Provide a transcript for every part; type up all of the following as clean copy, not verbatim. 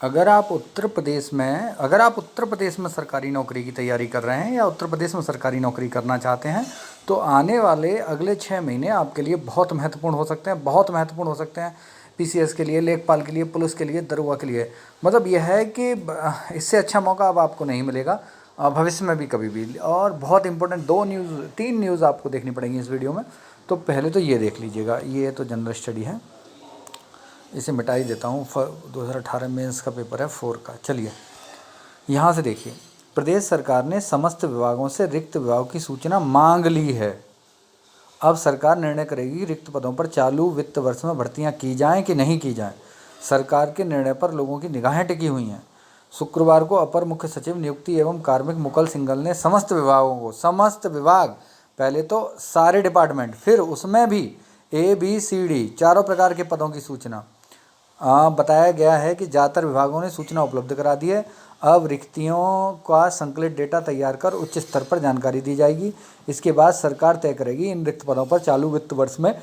अगर आप उत्तर प्रदेश में सरकारी नौकरी की तैयारी कर रहे हैं या उत्तर प्रदेश में सरकारी नौकरी करना चाहते हैं, तो आने वाले अगले 6 महीने आपके लिए बहुत महत्वपूर्ण हो सकते हैं, बहुत महत्वपूर्ण हो सकते हैं। पीसीएस के लिए, लेखपाल के लिए, पुलिस के लिए, दरोगा के लिए। मतलब यह है कि इससे अच्छा मौका अब आपको नहीं मिलेगा भविष्य में भी कभी भी। और बहुत इंपॉर्टेंट 3 न्यूज़ आपको देखनी पड़ेंगी इस वीडियो में। तो पहले तो ये देख लीजिएगा, ये तो जनरल स्टडी है, इसे मिटा ही देता हूँ। 2018 मेंस का पेपर है 4 का। चलिए यहाँ से देखिए, प्रदेश सरकार ने समस्त विभागों से रिक्त विभागों की सूचना मांग ली है। अब सरकार निर्णय करेगी रिक्त पदों पर चालू वित्त वर्ष में भर्तियां की जाएं कि नहीं की जाएं। सरकार के निर्णय पर लोगों की निगाहें टिकी हुई हैं। शुक्रवार को अपर मुख्य सचिव नियुक्ति एवं कार्मिक मुकुल सिंघल ने समस्त विभागों को, समस्त विभाग, पहले तो सारे डिपार्टमेंट, फिर उसमें भी ABCD चारों प्रकार के पदों की सूचना बताया गया है कि ज़्यादातर विभागों ने सूचना उपलब्ध करा दी है। अब रिक्तियों का संकलित डेटा तैयार कर उच्च स्तर पर जानकारी दी जाएगी। इसके बाद सरकार तय करेगी इन रिक्त पदों पर चालू वित्त वर्ष में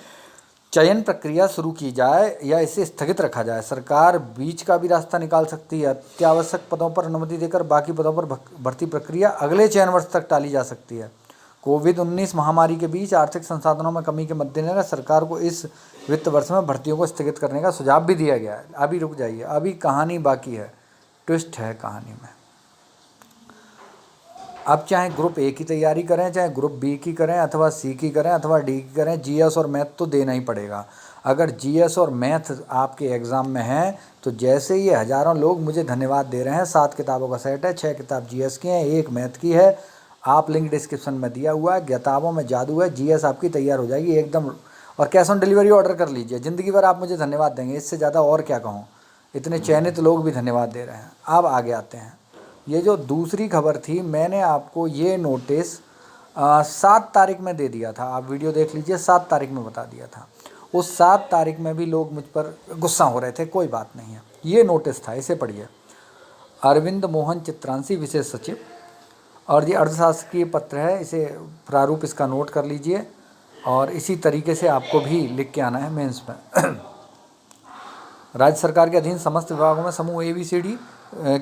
चयन प्रक्रिया शुरू की जाए या इसे स्थगित रखा जाए। सरकार बीच का भी रास्ता निकाल सकती है। अत्यावश्यक पदों पर अनुमति देकर बाकी पदों पर भर्ती प्रक्रिया अगले चयन वर्ष तक टाली जा सकती है। कोविड-19 महामारी के बीच आर्थिक संसाधनों में कमी के मद्देनजर सरकार को इस वित्त वर्ष में भर्तियों को स्थगित करने का सुझाव भी दिया गया है। अभी रुक जाइए, अभी कहानी बाकी है, ट्विस्ट है कहानी में। अब चाहे ग्रुप A की तैयारी करें, चाहे ग्रुप B की करें, अथवा C की करें, अथवा D की करें, GS और मैथ तो देना ही पड़ेगा। अगर GS और मैथ आपके एग्ज़ाम में है तो जैसे ये हज़ारों लोग मुझे धन्यवाद दे रहे हैं, 7 किताबों का सेट है, 6 किताब GS की हैं, 1 मैथ की है। आप लिंक डिस्क्रिप्शन में दिया हुआ है, किताबों में जादू है। GS आपकी तैयार हो जाएगी एकदम। और कैश ऑन डिलीवरी ऑर्डर कर लीजिए, ज़िंदगी भर आप मुझे धन्यवाद देंगे, इससे ज़्यादा और क्या कहूँ। इतने चयनित लोग भी धन्यवाद दे रहे हैं। अब आगे आते हैं, ये जो दूसरी खबर थी, मैंने आपको ये नोटिस 7 तारीख में दे दिया था। आप वीडियो देख लीजिए, 7 तारीख में बता दिया था। उस 7 तारीख में भी लोग मुझ पर गुस्सा हो रहे थे, कोई बात नहीं है। ये नोटिस था, इसे पढ़िए। अरविंद मोहन चित्रांशी विशेष सचिव, और ये अर्थशास्त्रीय पत्र है, इसे प्रारूप इसका नोट कर लीजिए और इसी तरीके से आपको भी लिख के आना है मेंस में। राज्य सरकार के अधीन समस्त विभागों में समूह ABCD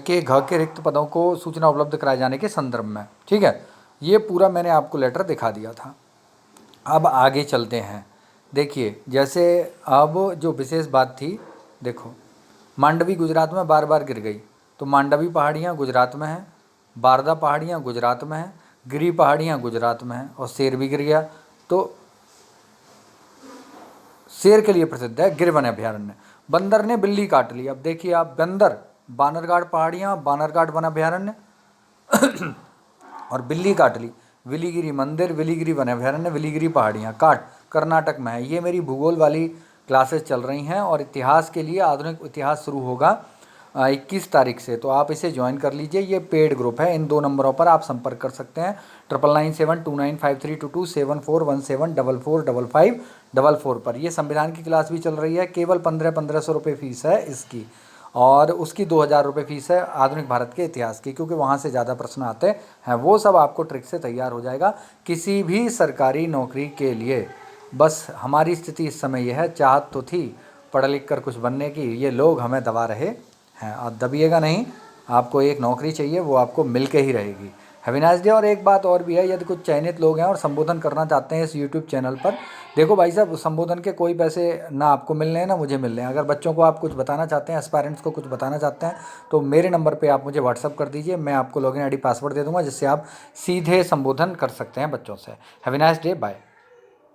के घ के रिक्त पदों को सूचना उपलब्ध कराए जाने के संदर्भ में, ठीक है। ये पूरा मैंने आपको लेटर दिखा दिया था। अब आगे चलते हैं। देखिए, जैसे अब जो विशेष बात थी, देखो, मांडवी गुजरात में बार बार गिर गई, तो मांडवी पहाड़ियाँ गुजरात में हैं, बारदा पहाड़ियाँ गुजरात में हैं, गिरी पहाड़ियाँ गुजरात में हैं, और शेर भी गिर गया। तो शेर के लिए प्रसिद्ध है गिर वन अभयारण्य। बंदर ने बिल्ली काट ली। अब देखिए आप, बंदर, बानरघाट पहाड़ियाँ, बानरघाट वन अभयारण्य और बिल्ली काट ली। विलीगिरी मंदिर, विलीगिरी वन अभयारण्य, विलीगिरी पहाड़ियाँ, काट, कर्नाटक में है। ये मेरी भूगोल वाली क्लासेस चल रही हैं और इतिहास के लिए आधुनिक इतिहास शुरू होगा 21 तारीख से, तो आप इसे ज्वाइन कर लीजिए। ये पेड ग्रुप है। इन 2 नंबरों पर आप संपर्क कर सकते हैं, 9997295322, 7417445555 पर। ये संविधान की क्लास भी चल रही है। केवल 1500 रुपये फ़ीस है इसकी, और उसकी 2000 रुपये फ़ीस है आधुनिक भारत के इतिहास की, क्योंकि वहाँ से ज़्यादा प्रश्न आते हैं। वो सब आपको ट्रिक से तैयार हो जाएगा किसी भी सरकारी नौकरी के लिए। बस हमारी स्थिति इस समय यह है, चाहत तो थी पढ़ लिख कर कुछ बनने की, ये लोग हमें दबा रहे हैं। आप दबिएगा नहीं, आपको एक नौकरी चाहिए, वो आपको मिल के ही रहेगी। Have a nice day. और एक बात और भी है, यदि कुछ चयनित लोग हैं और संबोधन करना चाहते हैं इस YouTube चैनल पर, देखो भाई साहब, संबोधन के कोई पैसे ना आपको मिलने हैं ना मुझे मिलने हैं। अगर बच्चों को आप कुछ बताना चाहते हैं, एस्पायरेंट्स को कुछ बताना चाहते हैं, तो मेरे नंबर पे आप मुझे व्हाट्सअप कर दीजिए। मैं आपको लॉगिन ID पासवर्ड दे दूँगा, जिससे आप सीधे संबोधन कर सकते हैं बच्चों से। Have a nice day, bye.